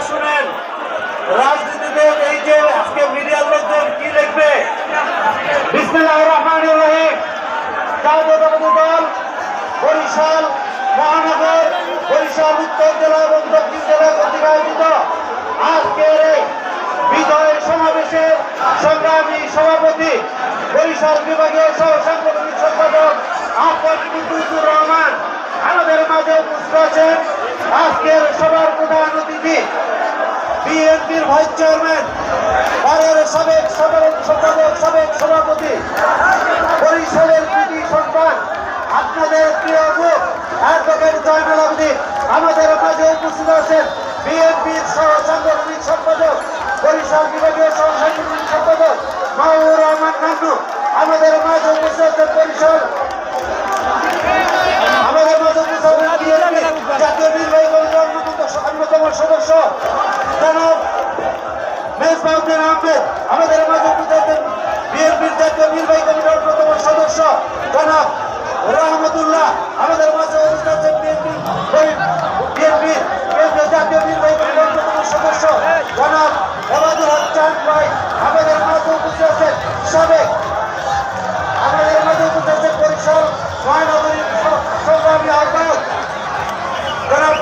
শুনেন, রাজনীতিতে এই যে আজকে মিডিয়ার লোকজন কি লিখবে, বিসমিল্লাহির রহমানির রহিম। জাতীয়তাবাদী দল বরিশাল মহানগর, বরিশাল উত্তর জেলা এবং দক্ষিণ জেলা কর্তৃক আয়োজিত আজকের এই বিজয় সমাবেশের সংগ্রামী সভাপতি, বরিশাল বিভাগীয় সহ সাংগঠনিক সম্পাদক আহ্বান কুতুবুর রহমান আমাদের মাঝে উপস্থিত আছেন। আজকের সভার প্রধান অতিথি বিএনপির ভাইস চেয়ারম্যান, পরের সাবেক সাধারণ সম্পাদক, সাবেক সভাপতি, বরিশালের কৃতি সন্তান, আপনাদের প্রিয় মুখ অ্যাডভোকেট জয়নাল আবেদীন আমাদের মাঝে উপস্থিত আছেন। বিএনপির সহ সাংগঠনিক সম্পাদক, বরিশাল বিভাগীয় সহ সাংগঠনিক সম্পাদক মাহবুবুর রহমান নান্নু আমাদের মাঝে উপস্থিত আছেন। বরিশাল আমাদের মাঝে উপস্থিত আছেন বিএনপি জাতীয় নির্বাহী কমিটির অন্যতম সদস্য জনাব মেজবাউদ্দিন আহমেদ আমাদের মাঝে উপস্থিত আছেন। বিএনপির জাতীয় নির্বাহী কমিটির অন্যতম সদস্য জনাব রহমতুল্লাহ আমাদের মাঝে উপস্থিত আছেন। বিএনপির কেন্দ্রীয় জাতীয় নির্বাহী কমিটির অন্যতম সদস্য জনাব ওবায়দুল হক চাঁদ ভাই আমাদের মাঝে উপস্থিত আছেন। সাবেক আমাদের মাঝে উপস্থিত আছেন বরিশাল মহানগরীর সংগ্রামী আহ্বায়ক জনাব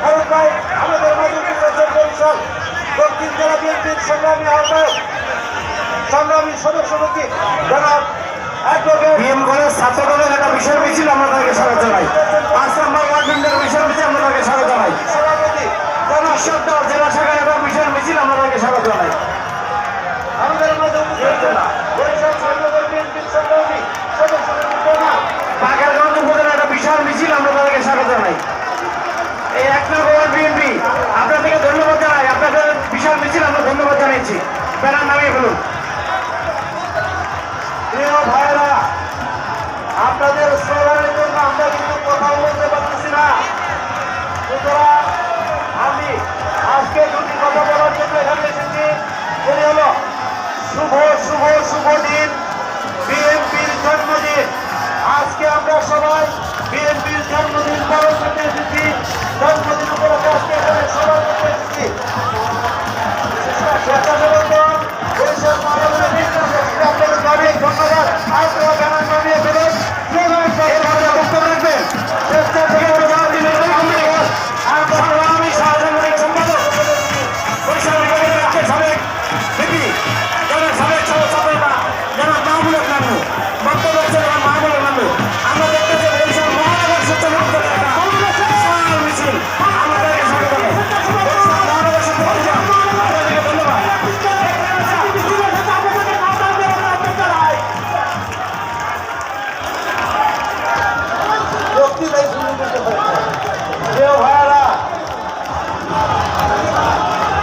ফারুক ভাই আমাদের মাঝে উপস্থিত আছেন। বরিশাল দক্ষিণ জেলা বিএনপির সংগ্রামী আহ্বায়ক সংগ্রামী সদস্যপতি জনাব ছাত্রদলের একটা বিশাল মিছিল আমরা তাকে স্বাগত জানাই। 5 নম্বর ওয়ার্ড বিল্ডার বিশাল মিছিল আমরা তাকে স্বাগত জানাই। সভাপতি জনসত্তার জেলা শাখার একটা বিশাল মিছিল আমরা তাকে স্বাগত জানাই। আমাদের মাঝে বরিশাল মহানগর বিএনপির সংগ্রামী সদস্যপতি বাগেরগঞ্জ উপজেলার একটা বিশাল মিছিল আমরা তাদেরকে স্বাগত জানাই। এই 1 নম্বর ওয়ার্ড বিএনপি আপনাদেরকে ধন্যবাদ জানাই। আপনাদের বিশাল মিছিল আমরা ধন্যবাদ জানাইছি। ব্যানার নামিয়ে ফেলুন। প্রিয় ভাইরা, আপনাদের স্লোগানের জন্য আমরা কিন্তু কথাও বলতে পারতেছি না। সুতরাং আমি আজকে দুটি কথা বলার জন্য এখানে এসেছি। সেটি হলো শুভ শুভ শুভ দিন, বিএনপির জন্মদিন। আজকে আমরা সবাই বিএনপির জন্মদিন পালন করতে এসেছি। জন্মদিন উপলক্ষে আজকে এখানে সবাই করতে এসেছি। স্বেচ্ছাসেবকগণ, বরিশাল মহানগরী আপনাদের অনেক ধন্যবাদ। আপনারা ব্যানার নামিয়ে ফেলুন। বক্তব্য রাখবেন সংগ্রামী সাংগঠনিক সম্পাদক বরিশাল বিভাগের রাজ্যের সাবেক ভিপি সাবেক সভাপতি জনাব মাহবুবুল হক নান্নু বক্তব্য রাখছেন। মাহবুবুল হক নান্নু আমরা দেখতেছি বরিশাল মহানগর স্বেচ্ছাসেবক মিছিল আমাদেরকে স্বাগত জানাই। বরিশাল মহানগর স্বেচ্ছাসেবক আপনাদেরকে ধন্যবাদ।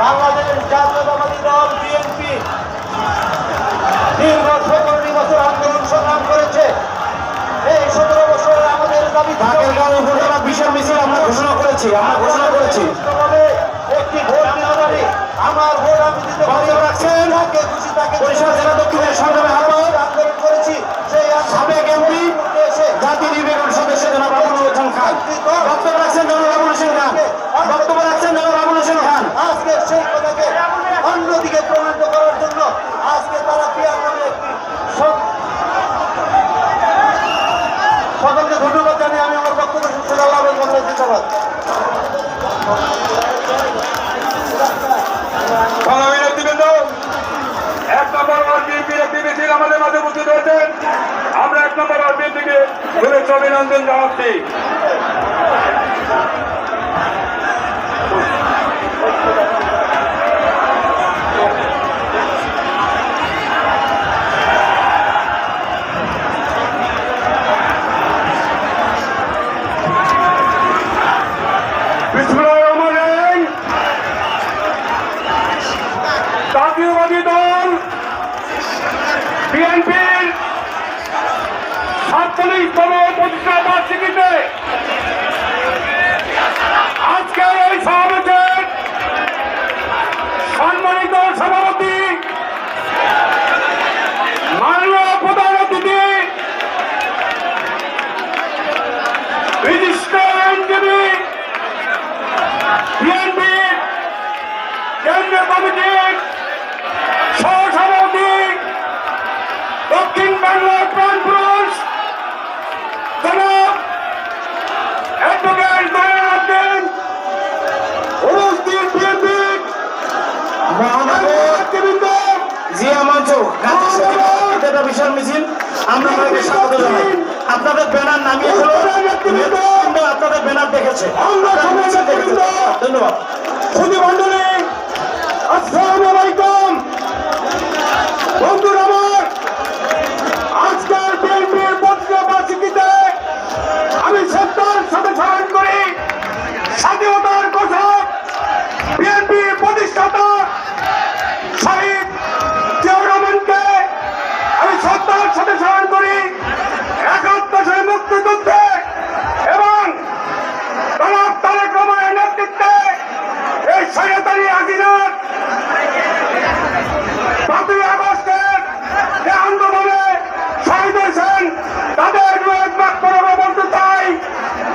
বাংলাদেশ জাতীয়তাবাদী দল বিএনপি দীর্ঘ 17 বছর আন্দোলন সংগ্রাম করেছে। এই 17 বছরে আমাদের দাবি বিশাল মিছিল আমরা ঘোষণা করেছি। একটি ভোট দিতে পারি, আমার ভোট আমি দিতে পারি। রাখছেন খুশি তাকে বরিশাল জেলা দক্ষিণের সংগ্রামে আহ্বায়ক আন্দোলন করেছি। সেই সাবেক এমপি জাতীয় নির্বাহী সদস্য জনাব আবুল হোসেন খান বক্তব্য রাখছেন। বক্তব্য রাখছেন জনাব আবুল হোসেন খান। আজকে সেই কথাকে অন্যদিকে প্রমাণিত করার জন্য আজকে তারা পিয়ার নামে একটি সকলকে ধন্যবাদ জানিয়ে আমি আমার বক্তব্য শুনতে আল্লাহ ধন্যবাদ। এক নম্বর ওয়ার্ড বিএনপির একটি মিছিল আমাদের মাঝে উপস্থিত হয়েছেন। আমরা 1 নম্বর ওয়ার্ড বিএনপিকে শুভেচ্ছা অভিনন্দন জানাচ্ছি। জাতীয়বাদী দল বিএনপির 47তম প্রতিষ্ঠা বার্ষিকীতে কমিটির সহসভাপতি দক্ষিণ বাংলার প্রাণপুরুষ জনাব অ্যাডভোকেট দয়ালউদ্দিন উপস্থিত বিএনপি মহানগরবৃন্দ জিয়া মঞ্চ এটা বিশাল মিছিল আমরা আপনাকে স্বাগত জানাই। আপনাদের ব্যানার নামিয়ে আপনাদের ব্যানার দেখেছে ধন্যবাদ। সুধী মন্ডলী আসসালামু আলাইকুম। বন্ধুরা আমার, আজকের বিএনপির পত্রিকাবার্ষিকীতে আমি শ্রদ্ধার সাথে স্মরণ করি স্বাধীনতার ঘোষক বিএনপির প্রতিষ্ঠাতা শহীদ জিয়াউর রহমানকে আমি শ্রদ্ধার সাথে স্মরণ করি ৭১ মুক্তিযুদ্ধে এবং জনাব তারেক রহমানের নেতৃত্বে এই স্বৈরাচারী হাসিনার ৫ই আগস্টের যে আন্দোলনে শহীদ হয়েছেন তাদের এক বাক্য বলতে চাই।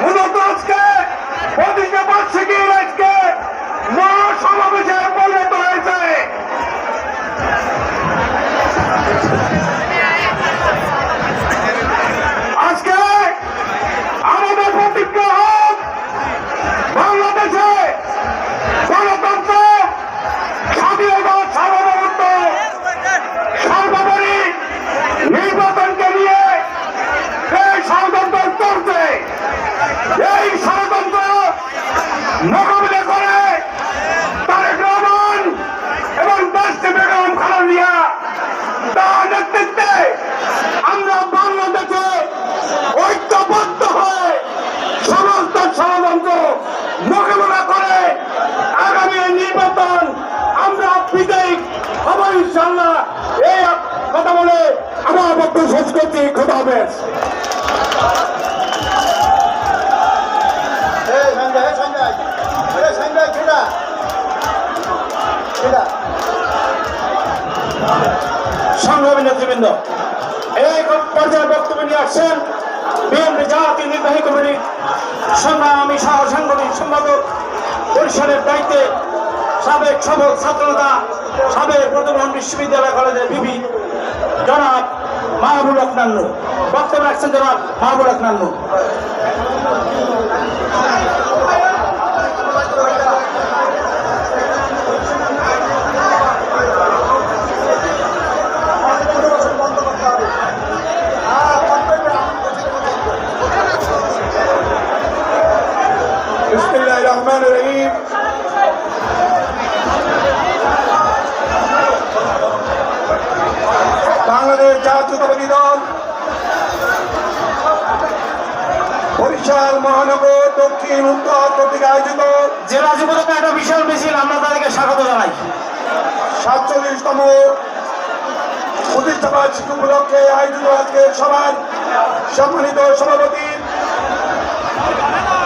মূলত আজকে প্রতিটা বার্ষিকীর আজকে মহাসমাবেশে পরিণত হয়েছে। আজকে আমাদের প্রতিজ্ঞা হোক বাংলাদেশে গণতন্ত্র, স্বাধীনতা, সার্বভৌমত্ব, সর্বোপরি নির্বাচনকে নিয়ে এই ষড়যন্ত্র চলছে। এই ষড়যন্ত্র মোকাবিলা করে তারেক রহমান এবং দেশকে বেগম খালেদা জিয়া তার নেতৃত্বে আমরা বাংলাদেশে ঐক্যবদ্ধ হয়ে সমস্ত ষড়যন্ত্র মোকাবিলা করে আগামী নির্বাচন আমরা বিজয়ী হব ইনশাআল্লাহ। এই কথা বলে আমার বক্তব্য শেষ করছি। খোদা হাফেজ। সংগ্রামী নেতৃবৃন্দ, এই পর্যায়ে বক্তব্য নিয়ে আসছেন বিএনপি জাতীয় নির্বাহী কমিটির সংগ্রামী সহ সাংগঠনিক সম্পাদক পরিষদের দায়িত্বে সাবেক সফল ছাত্রনেতা সাবেক বর্তমান বিশ্ববিদ্যালয় কলেজের বিপি জনাব মাহবুব হক নান্নু। বক্তব্য রাখছেন জনাব মাহবুব হক নান্নু। বিসমিল্লাহির রহমানির রহিম। বাংলাদেশ জাতীয়তাবাদী দল বরিশাল মহানগর দক্ষিণ উত্তর কর্তৃক আয়োজিত জেলা যুবদল একটা বিশাল মিছিল, আমরা তাদেরকে স্বাগত জানাই। ৪৭তম প্রতিষ্ঠা বার্ষিকী উপলক্ষে আয়োজিত আজকের সভায় সম্মানিত সভাপতি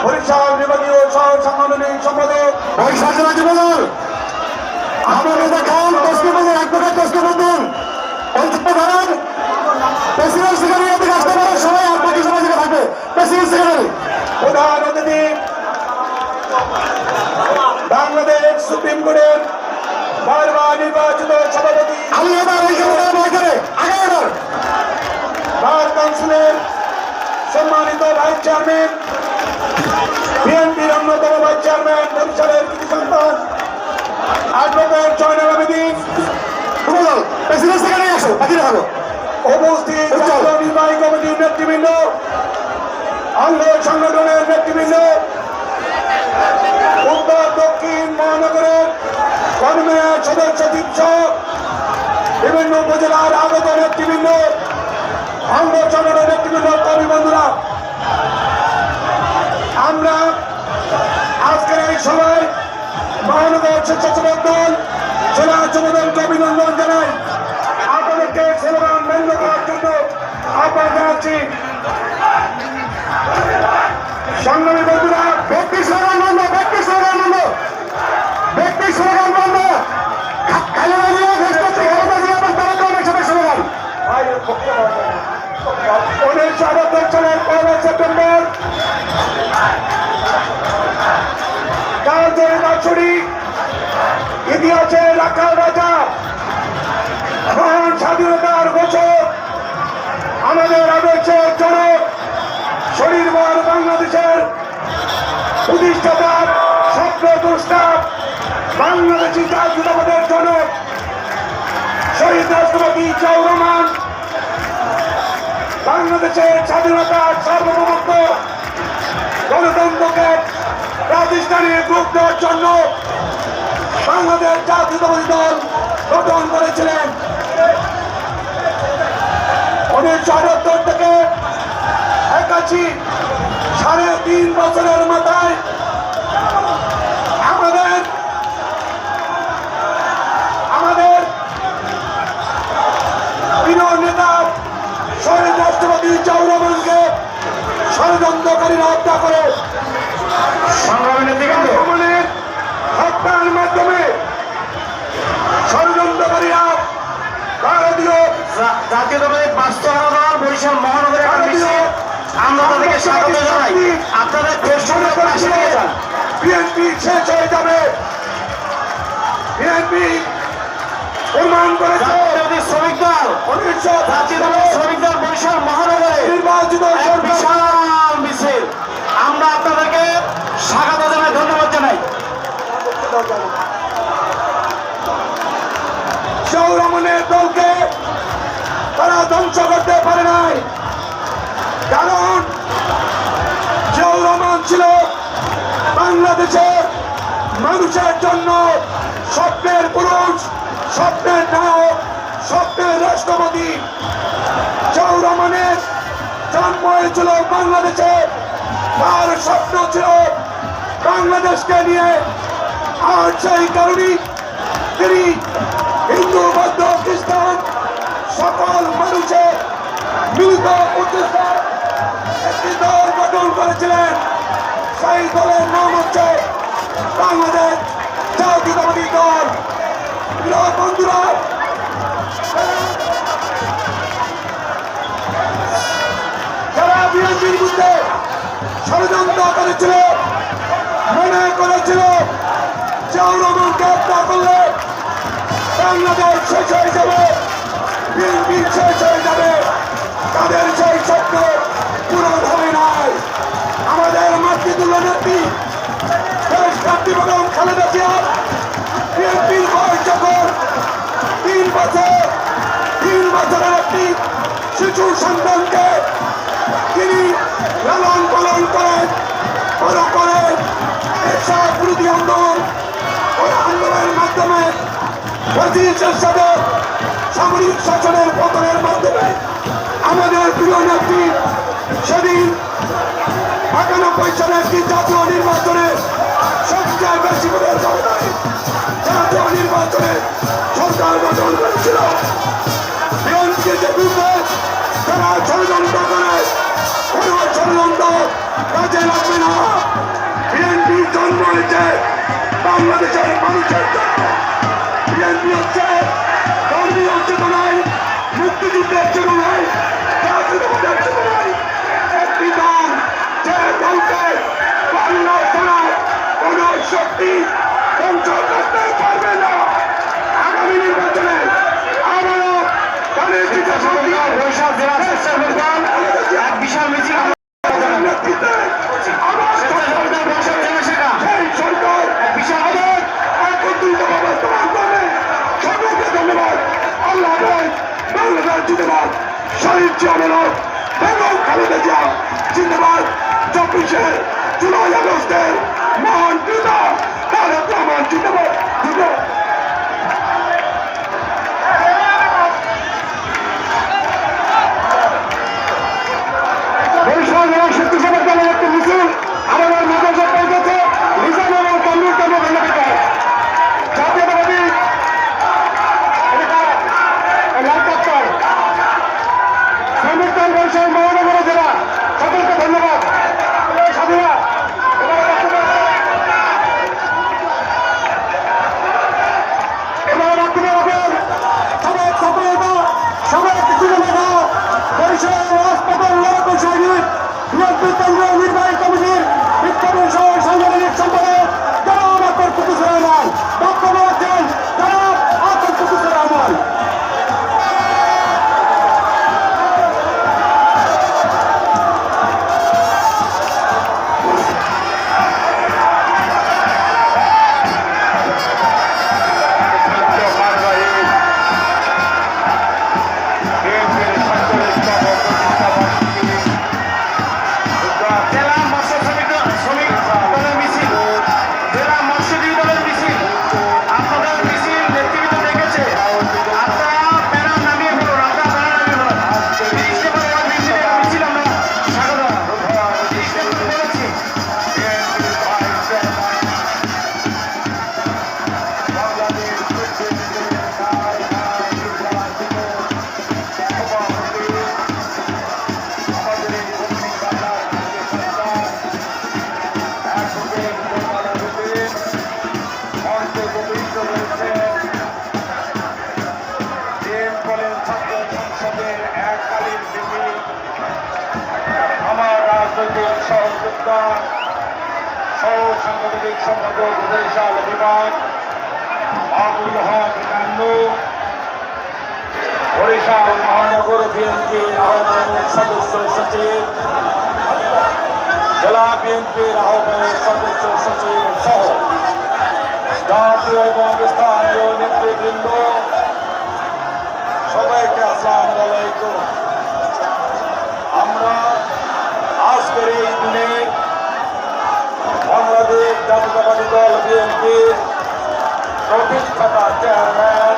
বরিশাল বিভাগীয় সহ সাংগঠনিক সম্পাদক বরিশাল জেলা যুবদল আমাদের দেখান প্রশ্নপত্র এক প্রকার প্রশ্নপত্র পঞ্চায়েত ধরেন প্রেসিডেন্ট সেক্রেটারি থেকে আসতে পারে সবাই আর বাকি সবাই থেকে থাকবে। প্রেসিডেন্ট সেক্রেটারি প্রধান অতিথি বাংলাদেশ সুপ্রিম কোর্টের বারবার নির্বাচিত সভাপতি আমি এবার ওই করে আগে এবার বার কাউন্সিলের সম্মানিত ভাইস চেয়ারম্যান বিএনপির অন্যতম ভাইস চেয়ারম্যান বরিশালের কৃতি সন্তান advocate Joynal Abedin president secretary আসো বাকি রাখো। উপস্থিত জাতীয় নির্বাহী কমিটির নেতৃবৃন্দ, অঙ্গ সংগঠনের নেতৃবৃন্দ, উত্তর দক্ষিণ মহানগরের কর্মের সদস্য সচিব সহ বিভিন্ন উপজেলার আগত নেতৃবৃন্দ, অঙ্গ সংগঠনের নেতৃবৃন্দ, কর্মী বন্ধুরা, আমরা আজকের এই সভায় মহানগর স্বেচ্ছাসেবক দল জেলা যুবদলকে অভিনন্দন জানাই। আপনাদেরকে স্লোগান বন্ধ করার জন্য আহ্বান জানাচ্ছি। সংগ্রামী বন্ধুরা, ব্যক্তি স্লোগান বন্ধ, ব্যক্তি স্লোগান বন্ধ, ব্যক্তি স্লোগান বন্ধ। খালেদা জিয়া দেশটা খালেদা জিয়া এবং তারেক রহমানের সাথে স্লোগান। 1978 সালের 1 সেপ্টেম্বর কালজয়ী বাৎসরিক ইতিহাসে রাখা প্রতিষ্ঠাতার স্বপ্ন দুষ্টা বাংলাদেশি জাতীয়তাবাদের জনক শহীদ রাষ্ট্রপতি জিয়াউর রহমান বাংলাদেশের স্বাধীনতা সার্বভৌমত্ব গণতন্ত্রকে প্রাতিষ্ঠানিক রূপ দেওয়ার জন্য বাংলাদেশ জাতীয়তাবাদী দল গঠন করেছিলেন। 1978 থেকে 81 3.5 বছরের মাথায় আমাদের প্রিয় নেতা শহীদ রাষ্ট্রপতি জিয়াউর রহমানকে ষড়যন্ত্রকারীরা হত্যা করে রহমানের হত্যার মাধ্যমে ষড়যন্ত্রকারীরা ভারতীয় জাতীয়তাবাদী বাস্তবতা দল বরিশাল মহানগরের আমরা তাদেরকে স্বাগত জানাই। আপনাদের বিএনপি শেষ হয়ে যাবে। বিএনপি প্রমাণ করেছে শ্রমিক দল জাতীয়তাবাদী শ্রমিক দল বরিশাল মহানগরে নির্বাচিত বিশাল মিছিল। আমরা আপনাদেরকে স্বাগত জানাই, ধন্যবাদ জানাই। জিয়াউর রহমানের দলকে তারা ধ্বংস করতে পারে নাই, কারণ জিয়াউর রহমান ছিল বাংলাদেশের মানুষের জন্য স্বপ্নের পুরুষ, স্বপ্নের নায়ক, স্বপ্নের রাষ্ট্রপতি। জিয়াউর রহমানের জন্ম হয়েছিল বাংলাদেশে, তার স্বপ্ন ছিল বাংলাদেশকে নিয়ে। আর সেই কারণেই তিনি হিন্দু বৌদ্ধ খ্রিস্টান সকল মানুষের মিলিত প্রচেষ্টায় একটি দল গঠন করেছিলেন। সেই দলের নাম হচ্ছে বাংলাদেশ জাতীয়তাবাদী দল। প্রিয় বন্ধুরা, যারা বিএনপির বিরুদ্ধে ষড়যন্ত্র করেছিল, মনে করেছিল জিয়াউর রহমানকে হত্যা করলে বাংলাদেশ শেষ হয়ে যাবে, বিএনপি শেষ হয়ে যাবে, তাদের সেই স্বপ্ন পূরণ হবে নাই। আমাদের মাতৃতুল্য নেত্রী দেশ নেত্রী বেগম খালেদা জিয়া বিএনপির বয়স যখন 3 বছর, 3 বছরের একটি শিশু সন্তানকে তিনি লালন পালন করেন, বড় করেন। এসব বিরোধী আন্দোলন, ওই আন্দোলনের মাধ্যমে ব্রিটিশের সাথে সামরিক শাসনের পতনের মাধ্যমে আমাদের প্রিয় নেত্রী সেদিন 98 সালে একটি জাতীয় নির্বাচনে সবচেয়ে বেশি ভোটের ব্যবধানে জাতীয় নির্বাচনে সরকার গঠন করেছিল। বিএনপির বিরুদ্ধে তারা ষড়যন্ত্র করে, কোন ষড়যন্ত্র কাজে লাগবে না। বিএনপি জন্ম হয়েছে বাংলাদেশের মানুষের জন্য। বিএনপি হচ্ছে ধর্মীয় চেতনায়, মুক্তিযুদ্ধের চেতনায়, জাতীয়তাবাদের চেতনায় একটি দল, যে দলকে বাংলা ছাড়া কোন শক্তি ধ্বংস করতে পারবে না। আগামী নির্বাচনে আবারও তাদের বরিশাল জেলা স্বেচ্ছাসেবক দল এক বিশাল মিছিল নেতৃত্বে বরিশাল জেলা শাখা সেই সরকার এক বিশাল একত্রিত বাস্তবায়ন করবে। সকলকে ধন্যবাদ। আল্লাহ হাফেজ। বাংলাদেশ জিন্দাবাদ। শহীদ জিয়াউর বেগম খালেদা জিয়া জিন্দাবাদ। 24শে জুলাই আগস্টের মহান নেতা তারেক রহমান জিন্দাবাদ। ধন্যবাদ। বরিশাল জেলা স্বেচ্ছাসেবক দলের একটি মিছিল আমাদের মাঝে পৌঁছেছে। মিজান এবং তন্মুর কেন্দ্র ধন্যবাদ। জাতীয়তাবাদী শ্রমিক দল বরিশাল মহানগর জেলা সকলকে ধন্যবাদ। সাধুরা সাংগঠনিক সম্পাদক বরিশাল বিভাগ আবুল হক কান্নু, বরিশাল মহানগর বিএনপির আহ্বায়ক সদস্য সচিব, জেলা বিএনপির আহ্বায়ক সদস্য সচিব সহ জাতীয় এবং স্থানীয় নেতৃবৃন্দ, সবাইকে আসসালামু আলাইকুম। আমরা আজকের এই দিনে বাংলাদেশ জাতীয়তাবাদী দল বিএনপির প্রতিষ্ঠাতা চেয়ারম্যান,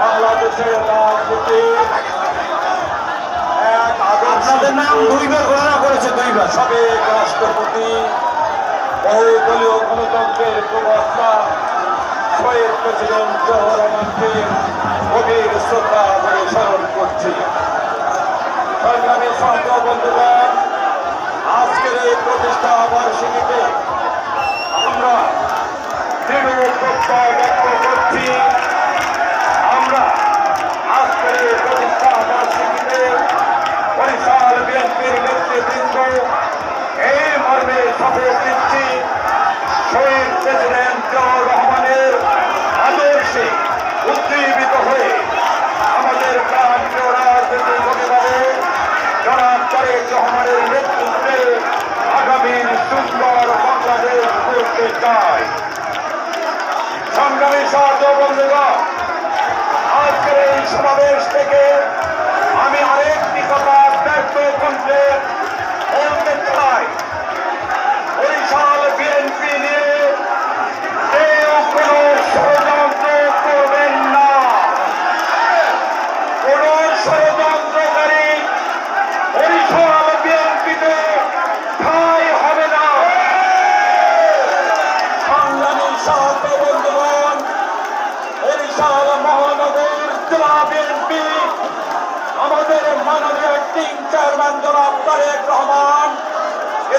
বাংলাদেশের রাজনীতির এক আপনাদের নাম দুইবার ঘোষণা করেছে, দুইবার। সাবেক রাষ্ট্রপতি, বহুদলীয় গণতন্ত্রের প্রবক্তা শহীদ প্রেসিডেন্ট জিয়াউর রহমানকে গভীর শ্রদ্ধা করে স্মরণ করছি। সংগ্রামী সঙ্গ বন্ধুগণ, আজকের এই প্রতিষ্ঠা বার্ষিকীতে আমরা দৃঢ় প্রত্যয় ব্যক্ত করছি। আমরা আজকের এই প্রতিষ্ঠা বার্ষিকীতে বরিশাল বিএনপির নেতৃবৃন্দ এই মর্মে শপথ নিচ্ছি, শহীদ প্রেসিডেন্ট জিয়াউর রহমানের আদর্শে উদ্দীপিত হয়ে আমাদের প্রাণপ্রিয় রাজনীতিক অভিভাবক জনাব তারেক রহমানের নেতৃত্বে আগামীর সুন্দর বাংলাদেশ করতে চাই। সংগ্রামী সাহায্য বন্ধুগণ, আজকের এই সমাবেশ থেকে আমি আরেকটি কথা ব্যক্ত করতে বলতে চাই। বরিশাল বিএনপি নিয়ে কেউ কোনো ষড়যন্ত্র করবেন না। কোন ষড়যন্ত্রকারী বরিশাল বিএনপিতে ঠাঁই হবে না। সংগ্রামী সাহায্য বন্ধুগণ, বরিশাল মহানগর জেলা বিএনপি আমাদের মাননীয় অ্যাক্টিং চেয়ারম্যান জনাব তারেক রহমান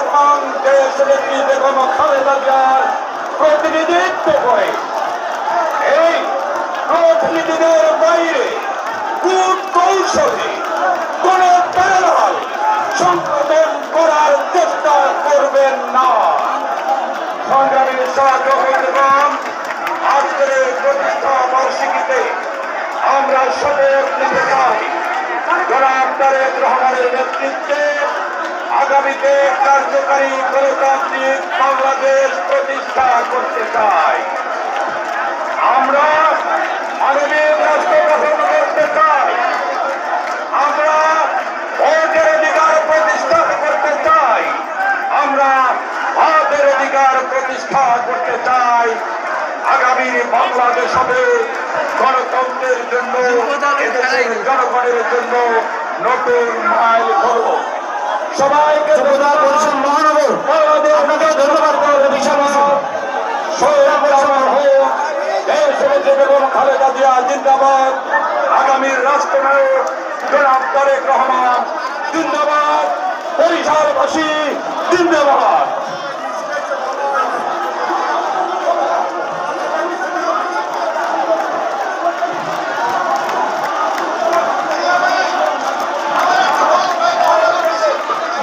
এবং দেশ নেত্রী বেগম খালেদা জিয়ার প্রতিনিধিত্ব করে এই প্রতিনিধিদের বাইরে কূট কৌশলে কোন দালাল সংশোধন করার চেষ্টা করবেন না। সংগ্রামী সহযোগিতাগণ, আজকের এই প্রতিষ্ঠা বার্ষিকীতে আমরা শপথ নিতে চাই জনাব তারেক রহমানের নেতৃত্বে আগামীতে কার্যকারী গণতান্ত্রিক বাংলাদেশ প্রতিষ্ঠা করতে চাই। আমরা মানবিক রাষ্ট্র গঠন করতে চাই। আমরা ভোটের অধিকার প্রতিষ্ঠা করতে চাই। আমরা ভাতের অধিকার প্রতিষ্ঠা করতে চাই। আগামী বাংলাদেশ হবে গণতন্ত্রের জন্য, এদেশের জনগণের জন্য নতুন মাইল ফলক। সবাইকে মহানগর আপনাকে ধন্যবাদ। খালেদা জিয়া জিন্দাবাদ। আগামীর রাষ্ট্রনায়ক জনাব তারেক রহমান জিন্দাবাদ। বরিশালবাসী জিন্দাবাদ।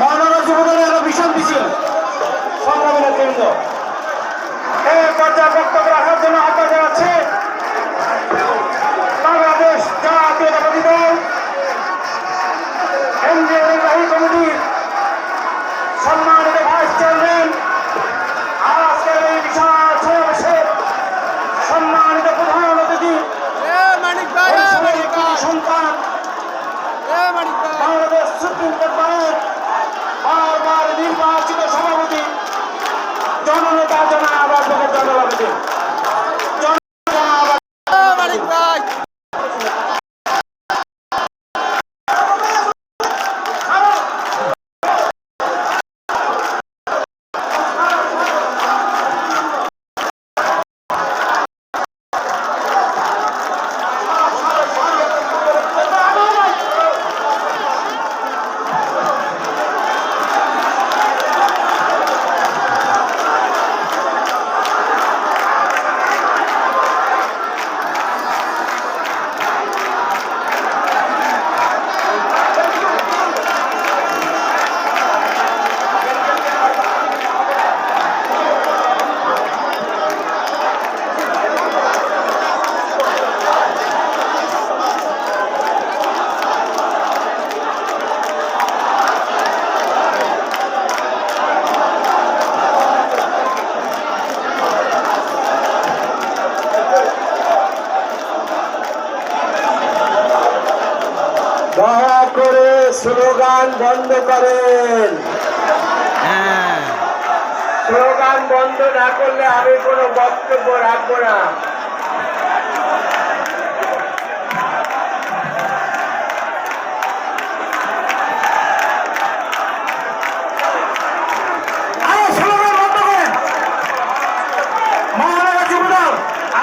মহানগর যুবদলের একটা বিশাল মিছিল। সংগ্রামী নেতৃবৃন্দ, এই পর্যায়ে বক্তব্য রাখার জন্য আহ্বান জানাচ্ছি বাংলাদেশ জাতীয়তাবাদী দল কেন্দ্রীয় নির্বাহী কমিটির সম্মানিত ভাইস চেয়ারম্যান, আজকের এই বিশাল সমাবেশের সম্মানিত প্রধান অতিথি, সন্তান বাংলাদেশ সুপ্রিম কোর্ট বারের বারবার নির্বাচিত সভাপতি জননেতা জনাব অ্যাডভোকেট জয়নুল আবেদিন, স্লোগান বন্ধ করেন। স্লোগান বন্ধ না করলে আমি কোনো বক্তব্য রাখবো না।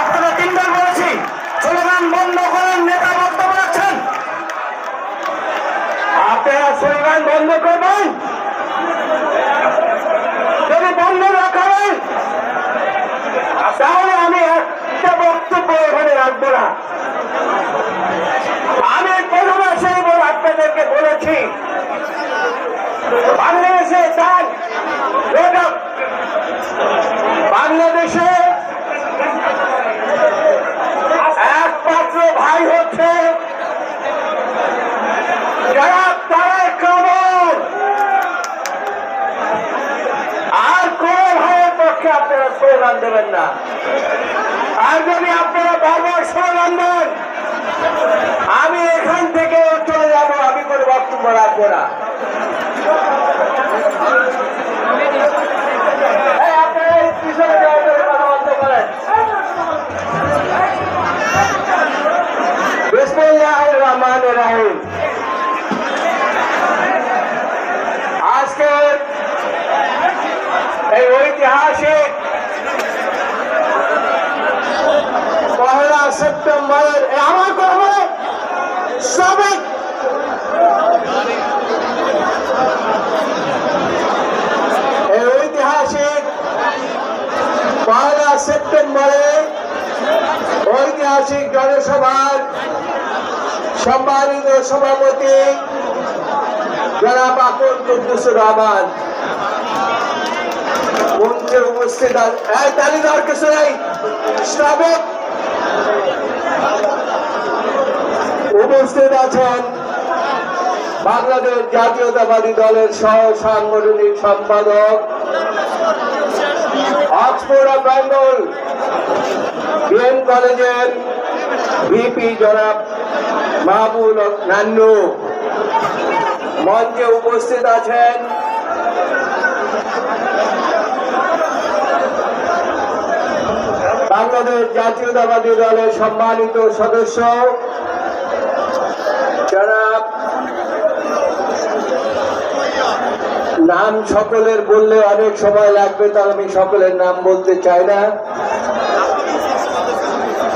আপনারা তিনবার বলেছি স্লোগান বন্ধ করেন, নেতা বক্তব্য রাখছেন। আপনারা স্লোগান বন্ধ করবেন, যদি বন্ধ না করেন তাহলে আমি একটা বক্তব্য এখানে রাখবো না। আমি প্রথমে সেই আপনাদেরকে বলেছি বাংলাদেশে চান বাংলাদেশে একমাত্র ভাই হচ্ছে যারা তারেক রহমান, আর কোন ভাইয়ের পক্ষে আপনারা স্লোগান দেবেন না। আর যদি আপনারা বারবার স্লোগান দেন আমি এখান থেকে চলে যাব, আমি কোনো বক্তব্য রাখবো না। আপনারা পিছনে কথা বলতে পারেন। বিসমিল্লাহির রহমানির রহিম। আজকে এই ঐতিহাসিক 1 সেপ্টেম্বরের আমার কথা সাবেক এই ঐতিহাসিক 1 সেপ্টেম্বরে ঐতিহাসিক জনসভার সম্মানিত সভাপতি জনাব আকুল কুদ্দুসুর রহমান মঞ্চে উপস্থিত তালিদার কিছু নেই, সাবেক উপস্থিত আছেন বাংলাদেশ জাতীয়তাবাদী দলের সহ সাংগঠনিক সম্পাদক অক্সফোর্ড বেঙ্গল বিএন কলেজের ভিপি জনাব মাহবুল নান্নু। মঞ্চে উপস্থিত আছেন বাংলাদেশ জাতীয়তাবাদী দলের সম্মানিত সদস্য জনাব, নাম সকলের বললে অনেক সময় লাগবে, তার আমি সকলের নাম বলতে চাই না।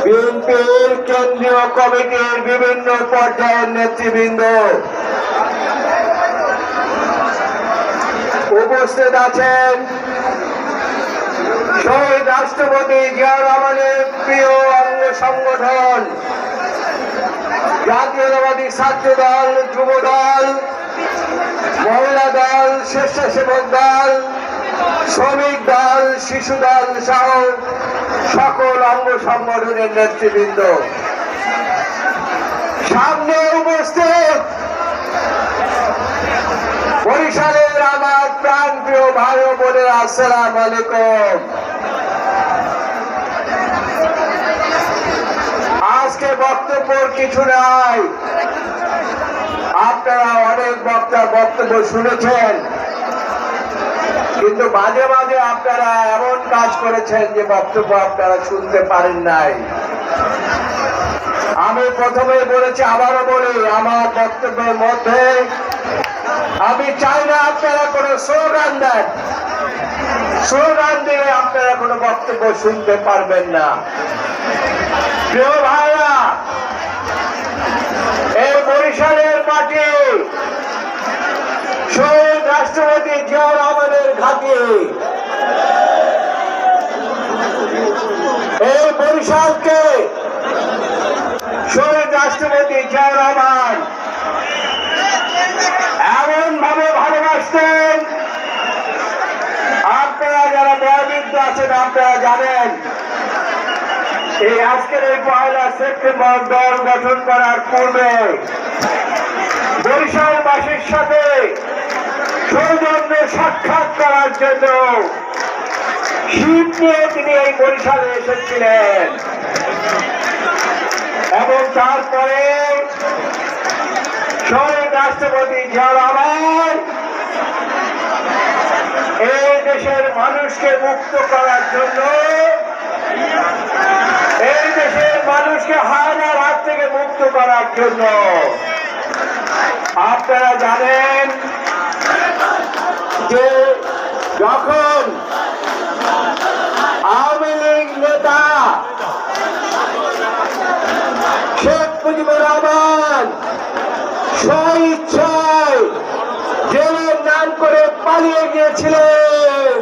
বিএনপির কেন্দ্রীয় কমিটির বিভিন্ন পর্যায়ের নেতৃবৃন্দ উপস্থিত আছেন শহীদ রাষ্ট্রপতি জিয়াউর রহমানের প্রিয় অঙ্গ সংগঠন জাতীয়তাবাদী ছাত্র দল, যুব দল, মহিলা দল, স্বেচ্ছাসেবক দল, শ্রমিক দল, শিশু দল সহ সকল অঙ্গ সংগঠনের নেতৃবৃন্দ সামনে উপস্থিত বরিশালের আমার প্রাণ প্রিয় ভাই ও বোনেরা, আসসালামু আলাইকুম। আজকে বক্তব্যের কিছু নাই, আপনারা অনেক বক্তব্য শুনেছেন, কিন্তু মাঝে মাঝে আপনারা এমন কাজ করেছেন যে বক্তব্য আপনারা শুনতে পারেন নাই। আমি প্রথমে বলেছি, আবারও বলি, আমার বক্তব্যের মধ্যে আমি চাই না আপনারা কোনো স্লোগান দেন। স্লোগান দিয়ে আপনারা কোনো বক্তব্য শুনতে পারবেন না। প্রিয় ভাইরা, এই বরিশালের মাটি শহীদ রাষ্ট্রপতি জিয়াউর রহমানের ঘাঁটি। এই বরিশালকে শহীদ রাষ্ট্রপতি জিয়াউর রহমান এমন ভাবে ভালোবাসতেন, আপনারা যারা বয়োবৃদ্ধ আছেন আপনারা জানেন। এই আজকের এই 1 সেপ্টেম্বর দল গঠন করার পূর্বে বরিশালবাসীর সাথে সৌজন্য সাক্ষাৎ করার জন্য শীত নিয়ে তিনি এই বরিশালে এসেছিলেন এবং তারপরে শহীদ রাষ্ট্রপতি জিয়া রহমান এই দেশের মানুষকে মুক্ত করার জন্য, এই দেশের মানুষকে হায়নার হাত থেকে মুক্ত করার জন্য, আপনারা জানেন যে যখন আওয়ামী লীগ নেতা শেখ মুজিবুর রহমান স্বইচ্ছায় জেলের নাম করে পালিয়ে গিয়েছিলেন,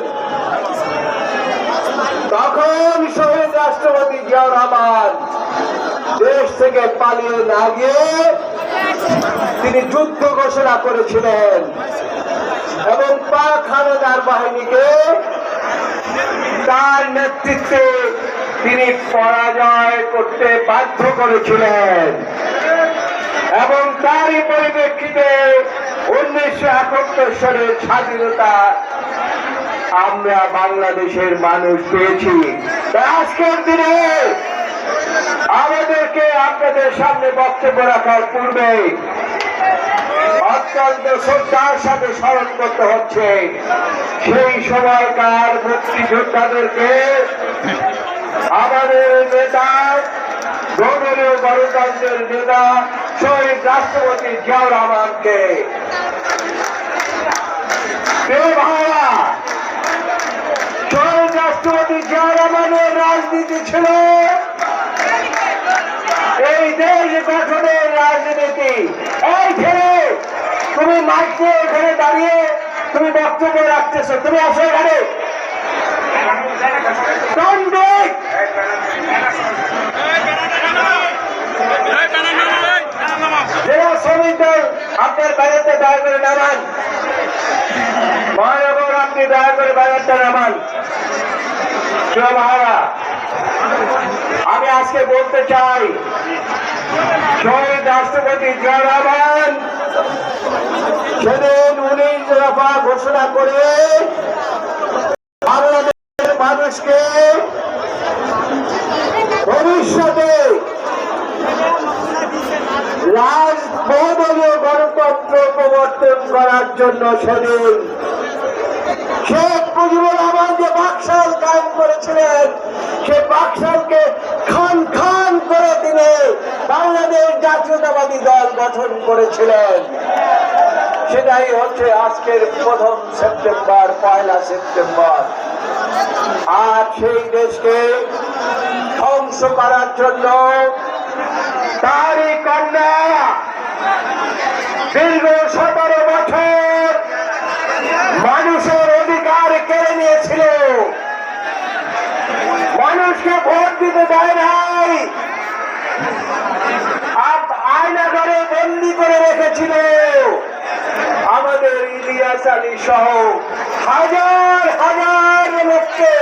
তখন শহীদ রাষ্ট্রপতি জিয়াউর রহমান দেশ থেকে পালিয়ে না গিয়ে তিনি যুদ্ধ ঘোষণা করেছিলেন এবং পাক হানাদার বাহিনীকে তার নেতৃত্বে তিনি পরাজয় করতে বাধ্য করেছিলেন এবং তারই পরিপ্রেক্ষিতে 1971 সালের স্বাধীনতা আমরা বাংলাদেশের মানুষ পেয়েছি। আজকের দিনে আমাদেরকে আপনাদের সামনে বক্তব্য রাখার পূর্বে অত্যন্ত শ্রদ্ধার সাথে স্মরণ করতে হচ্ছে সেই সময়কার মুক্তিযোদ্ধাদেরকে, আমাদের নেতা, গণরীয় গণতন্ত্রের নেতা শহীদ রাষ্ট্রপতি জিয়াউর রহমানকে। ভাইয়া, শহীদ রাষ্ট্রপতি জিয়াউর রহমানের রাজনীতি ছিল এই দেশ গঠনের রাজনীতি। এই ছেলে, তুমি মাঠে এখানে দাঁড়িয়ে তুমি বক্তব্য রাখতেছো, তুমি আসো এখানে। জেলা শ্রমিক দল আপনার ব্যানারটা দয়া করে নামান, মহানগর আপনি দয়া করে ব্যানারটা নামান। আমি আজকে বলতে চাই, শহীদ রাষ্ট্রপতি জিয়াউর রহমান সেদিন 19 দফা ঘোষণা করে বাংলাদেশের মানুষকে ভবিষ্যতে বহুদলীয় গণতন্ত্র প্রবর্তন করার জন্য সেদিন শেখ মুজিবুর রহমান যে বাকশাল কায়েম করেছিলেন, সে বাকশালকে খান খান করে তিনি বাংলাদেশ জাতীয়তাবাদী দল গঠন করেছিলেন। সেটাই হচ্ছে আজকের 1 সেপ্টেম্বর, 1 সেপ্টেম্বর। আর সেই দেশকে ধ্বংস করার জন্য তারই কন্যা দীর্ঘ 17 বছর মানুষের অধিকার কেড়ে নিয়েছিল, মানুষকে ভোট দিতে দেয় নাই, আয়নাঘরে বন্দি করে রেখেছিল। আমাদের ইলিয়াস আলী সহ হাজার হাজার লোককে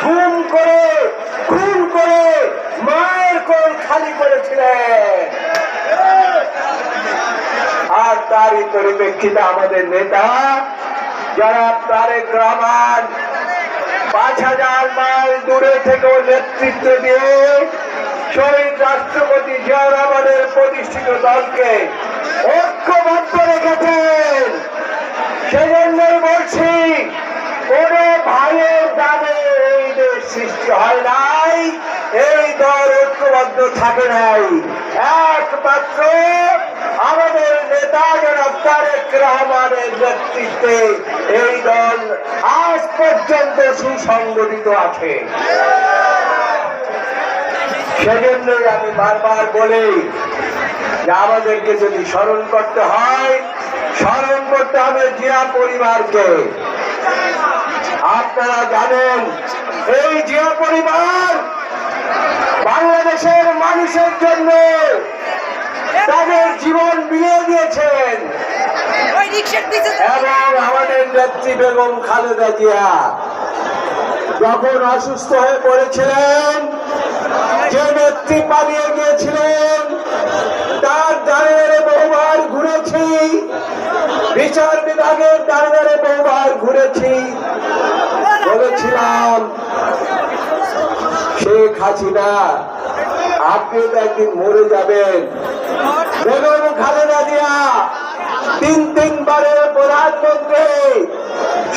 খুন করে মায়ের কোল খালি করেছিলেন। আর তারই পরিপ্রেক্ষিতে আমাদের নেতা যারা তারেক রহমান 5000 মাইল দূরে থেকেও নেতৃত্ব দিয়ে শহীদ রাষ্ট্রপতি জিয়াউর রহমানের প্রতিষ্ঠিত দলকে ঐক্যবদ্ধ রেখেছেন। সেজন্যই বলছি, কোন ভাইয়ের দামে এই দেশ সৃষ্টি হয় নাই, এই দল ঐক্যবদ্ধ থাকে নাই। একমাত্র আমাদের নেতা জনাব তারেক রহমানের নেতৃত্বে এই দল আজ পর্যন্ত সুসংগঠিত আছে। সেজন্যই আমি বারবার বলি যে আমাদেরকে যদি স্মরণ করতে হয়, স্মরণ করতে হবে জিয়া পরিবারকে। আপনারা জানেন, এই জিয়া পরিবার বাংলাদেশের মানুষের জন্য তাদের জীবন বিলিয়ে দিয়েছেন এবং আমাদের নেত্রী বেগম খালেদা জিয়া যখন অসুস্থ হয়ে পড়েছিলেন, যে নেত্রী পালিয়ে গিয়েছিলেন, তার দ্বারে বহুবার ঘুরেছি, বিচার বিভাগের দ্বারে বহুবার ঘুরেছি, বলেছিলাম শেখ হাসিনা আপনি তো একদিন মরে যাবেন, বেগম খালেদা জিয়া তিনবারের প্রধানমন্ত্রী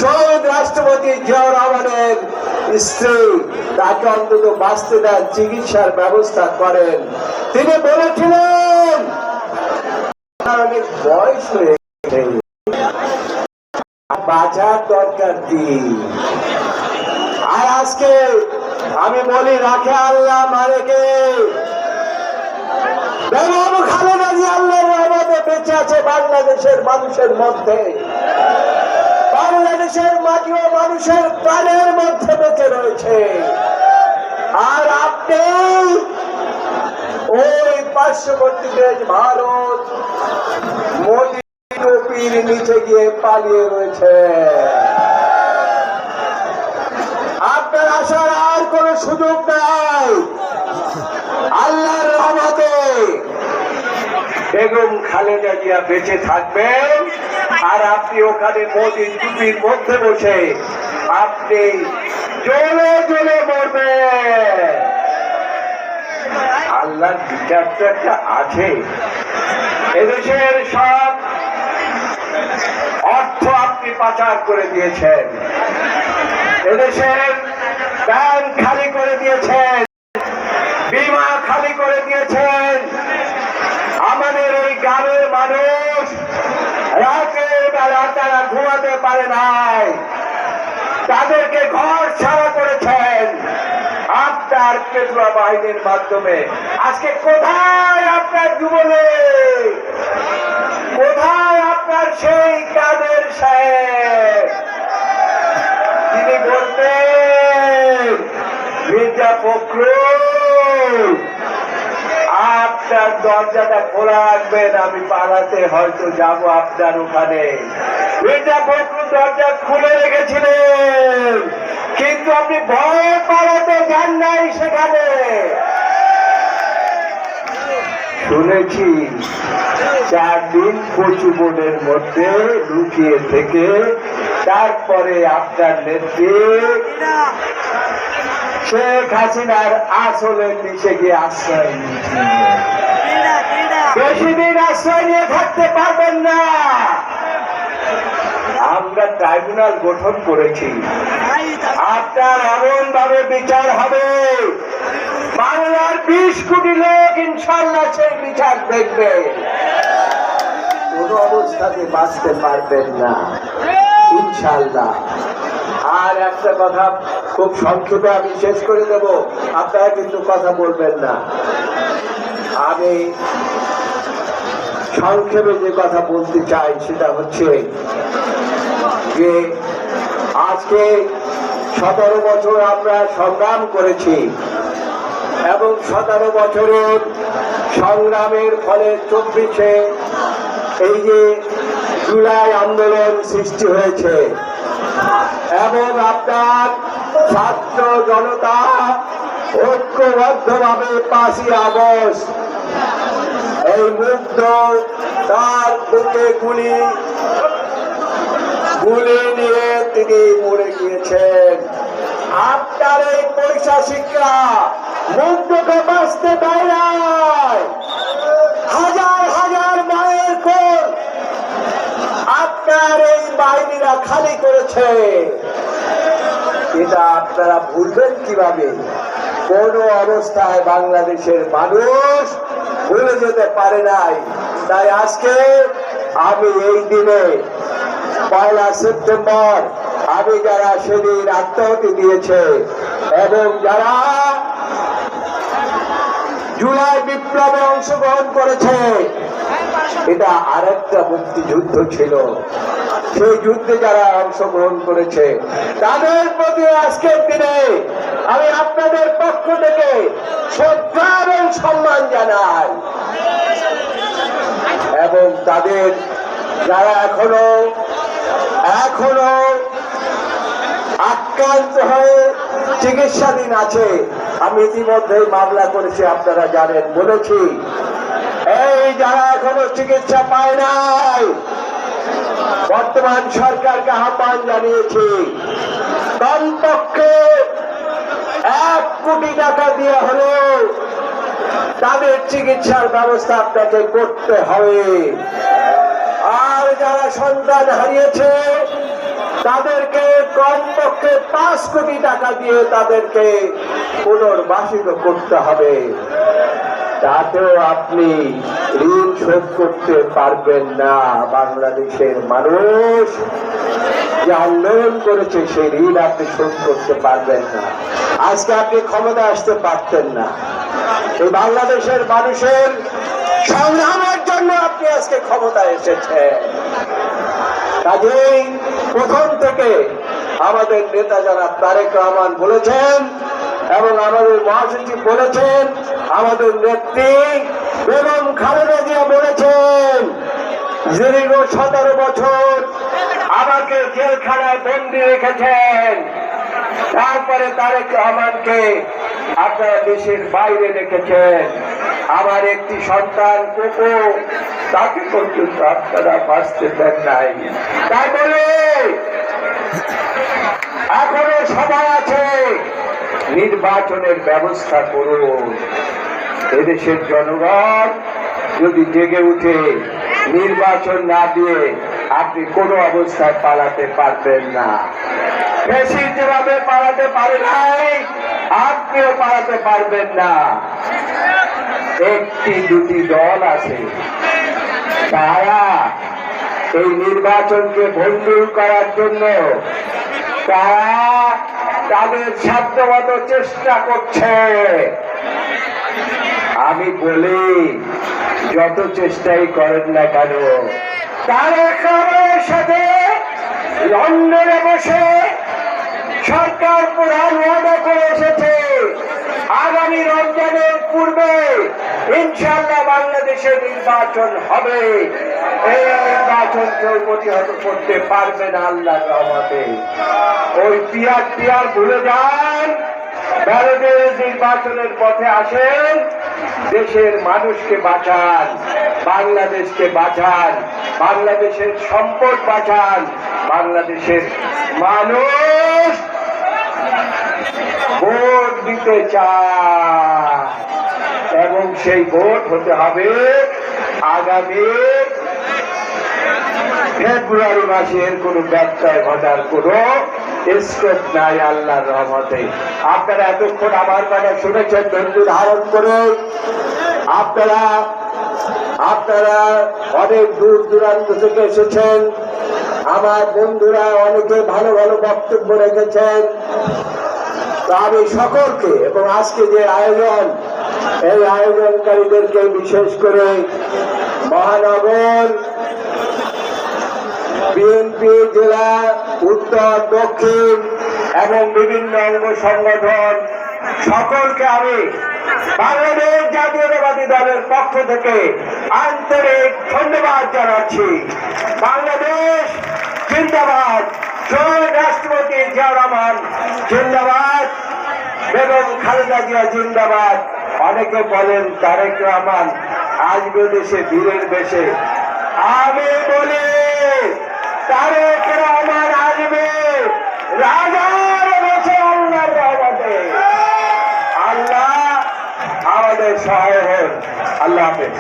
শহীদ রাষ্ট্রপতি জিয়াউর রহমানের স্ত্রী, তাকে অন্তত বাঁচতে দেন, চিকিৎসার ব্যবস্থা করেন। তিনি বলেছিলেন অনেক বয়স হয়ে গেছে, বাঁচার দরকার কি। আর আজকে আমি বলি, রাখে আল্লাহ মানে কে? বেগম খালেদা জিয়া আল্লাহর রহমতে বেঁচে আছে বাংলাদেশের মানুষের মধ্যে, বাংলাদেশের মাটি ও মানুষের প্রাণের মধ্যে বেঁচে রয়েছে। আর আপনি ওই পার্শ্ববর্তী দেশ ভারত মোদী টুপির নিচে গিয়ে পালিয়ে রয়েছে। আপনার আসার আর কোন সুযোগ নাই। আল্লাহর রহমতে বেগম খালেদা জিয়া বেঁচে থাকবেন, আর আপনি ওখানে মোদীর টুপির মধ্যে বসে আপনি জ্বলে জ্বলে মরবেন। আল্লাহর বিচার তো একটা আছে। এদেশের সব অর্থ আপনি পাচার করে দিয়েছেন, এদেশের ব্যাংক খালি করে দিয়েছেন, বীমা খালি করে দিয়েছেন। আমাদের এই গ্রামের মানুষ রাতের বেলা তারা ঘুমাতে পারে নাই, তাদেরকে ঘর ছাড়া করেছেন আপনার পেটুয়া বাহিনীর মাধ্যমে। আজকে কোথায় আপনার যুবলীগ, কোথায় আপনার সেই কাদের সাহেব যিনি বলতেন মির্জা ফখরুল আপনার দরজাটা খোলা রাখবেন, আমি পালাতে হয়তো যাব আপনার ওখানে। মির্জা ফখরুল দরজা খুলে রেখেছিলেন, কিন্তু আপনি ভয়ে পালাতে যান নাই সেখানে। শুনেছি 4 দিন কচু বনের মধ্যে লুকিয়ে থেকে তারপরে আপনার নেত্রী শেখ হাসিনার আসলের নিচে গিয়ে আশ্রয় নিয়েছিলেন। বেশি দিন আশ্রয় নিয়ে থাকতে পারবেন না। আমরা ট্রাইব্যুনাল গঠন করেছি, আপনার এমন ভাবে বিচার হবে, বাংলার 20 কোটি লোক ইনশাল্লাহ সেই বিচার দেখবে। কোন অবস্থাতে বাঁচতে পারবেন না ইনশাল্লাহ। আর একটা কথা খুব সংক্ষেপে আমি শেষ করে দেব, আপনারা কিন্তু কথা বলবেন না। আমি সংক্ষেপে যে কথা বলতে চাই সেটা হচ্ছে যে আজকে 17 বছর আমরা সংগ্রাম করেছি এবং 17 বছরের সংগ্রামের ফলে 24-এ এই যে জুলাই আন্দোলন সৃষ্টি হয়েছে এবং আপনার ছাত্র জনতা ঐক্যবদ্ধভাবে 5ই আগস্ট এই মুগ্ধ তার বুকে গুলি নিয়ে তিনি মরে গিয়েছেন। আপনার এই পয়সা শিক্ষা মুগ্ধকে বাঁচতে দেয় নাই। হাজার হাজার মায়ের কোল আপনার এই বাহিনীরা খালি করেছে। এটা আপনারা ভুলবেন কিভাবে? কোন অবস্থায় বাংলাদেশের মানুষ ভুলে যেতে পারে নাই। তাই আজকে আমি এই দিনে 1 সেপ্টেম্বর আমি যারা সেদিন আত্মাহুতি দিয়েছে এবং যারা জুলাই বিপ্লবে অংশগ্রহণ করেছে, এটা আরেকটা মুক্তিযুদ্ধ ছিল। সেই যুদ্ধে যারা অংশগ্রহণ করেছে তাদের প্রতি আজকের দিনে আমি আপনাদের পক্ষ থেকে শ্রদ্ধা এবং সম্মান জানাই এবং তাদের যারা এখনো আক্রান্ত হয়ে চিকিৎসাধীন আছে, আমি ইতিমধ্যে মামলা করেছি, আপনারা জানেন, বলেছি এই যারা এখনো চিকিৎসা পায় নাই, বর্তমান সরকারকে আহ্বান জানিয়েছি কমপক্ষে 1 কোটি টাকা দিয়ে হলেও তাদের চিকিৎসার ব্যবস্থা আপনাকে করতে হবে। যারা সন্তান হারিয়েছে তাদেরকে কমপক্ষে 5 কোটি টাকা দিয়ে তাদেরকে পুনর্বাসিত করতে হবে। তাতেও আপনি ঋণ শোধ করতে পারবেন না। বাংলাদেশের মানুষ যে আন্দোলন করেছে সেই ঋণ আপনি শোধ করতে পারবেন না। আজকে আপনি ক্ষমতা আসতে পারতেন না। এই বাংলাদেশের মানুষের সংগ্রামের জন্য আপনি আজকে ক্ষমতায় এসেছেন। কাজেই প্রথম থেকে আমাদের নেতা যারা তারেক রহমান বলেছেন এবং আমাদের মহাসচিব বলেছেন, আমাদের নেত্রী বেগম খালেদা জিয়া বলেছেন, দীর্ঘ 17 বছর আমাকে জেলখানায় বন্দী রেখেছেন, তারপরে তারেক রহমানকে আপনারা দেশের বাইরে রেখেছেন। আমার একটি সন্তান কোকো, তাকে পর্যন্ত আপনারা বাঁচতে দেন নাই। তাই বলে এখনো সময় আছে, নির্বাচনের ব্যবস্থা করুন। এদেশের জনগণ যদি জেগে উঠে নির্বাচন না দিয়ে আপনি কোনো অবস্থায় পালাতে পারবেন না। বেশি যেভাবে পালাতে পারে নাই, আপনিও পালাতে পারবেন না। একটি দুটি দল আছে, তারা এই নির্বাচনকে ভণ্ডুল করার জন্য তারা তাদের সাধ্যমতো চেষ্টা করছে। আমি বলি, যত চেষ্টাই করেন না কেন, তারেক রহমানের সাথে লন্ডনে বসে সরকার প্রধান ওয়াদা করে এসেছে, আগামী রমজানের পূর্বে ইনশাআল্লাহ বাংলাদেশে নির্বাচন হবে। এই নির্বাচন কেউ প্রতিহত করতে পারবে না আল্লাহর রহমতে। ওই পিয়ার ভুলে যান, ব্যালটের নির্বাচনের পথে আসেন, দেশের মানুষকে বাঁচান, বাংলাদেশকে বাঁচান, বাংলাদেশের সম্পদ বাঁচান। বাংলাদেশের মানুষ ভোট দিতে চায় এবং সেই ভোট হতে হবে আগামী ফেব্রুয়ারি মাসের কোনো ব্যত্যয় ঘটার কোনো স্কোপ নাই আল্লাহর রহমতে। আপনারা এতক্ষণ আমার কথা শুনেছেন ধৈর্য ধারণ করে। আপনারা অনেক দূর দূরান্ত থেকে এসেছেন। আমার বন্ধুরা অনেকে ভালো ভালো বক্তব্য রেখেছেন। তো আমি সকলকে এবং আজকে যে আয়োজন, এই আয়োজনকারীদেরকে বিশেষ করে মহানগর বিএনপি জেলা, উত্তর, দক্ষিণ এবং বিভিন্ন অঙ্গ সংগঠন সকলকে আমি বাংলাদেশ জাতীয়তাবাদী দলের পক্ষ থেকে আন্তরিক ধন্যবাদ জানাচ্ছি। বাংলাদেশ জিন্দাবাদ, শহীদ রাষ্ট্রপতি জিয়া রহমান জিন্দাবাদ, বেগম খালেদা জিয়া জিন্দাবাদ। অনেকে বলেন তারেক রহমান আসবে দেশে বীরের বেশে। আমি বলি তারেক রহমান আসবে রাজার বেশে আল্লাহর রহমতে। আল্লাহ আমাদের সহায় হন। আল্লাহ হাফেজ।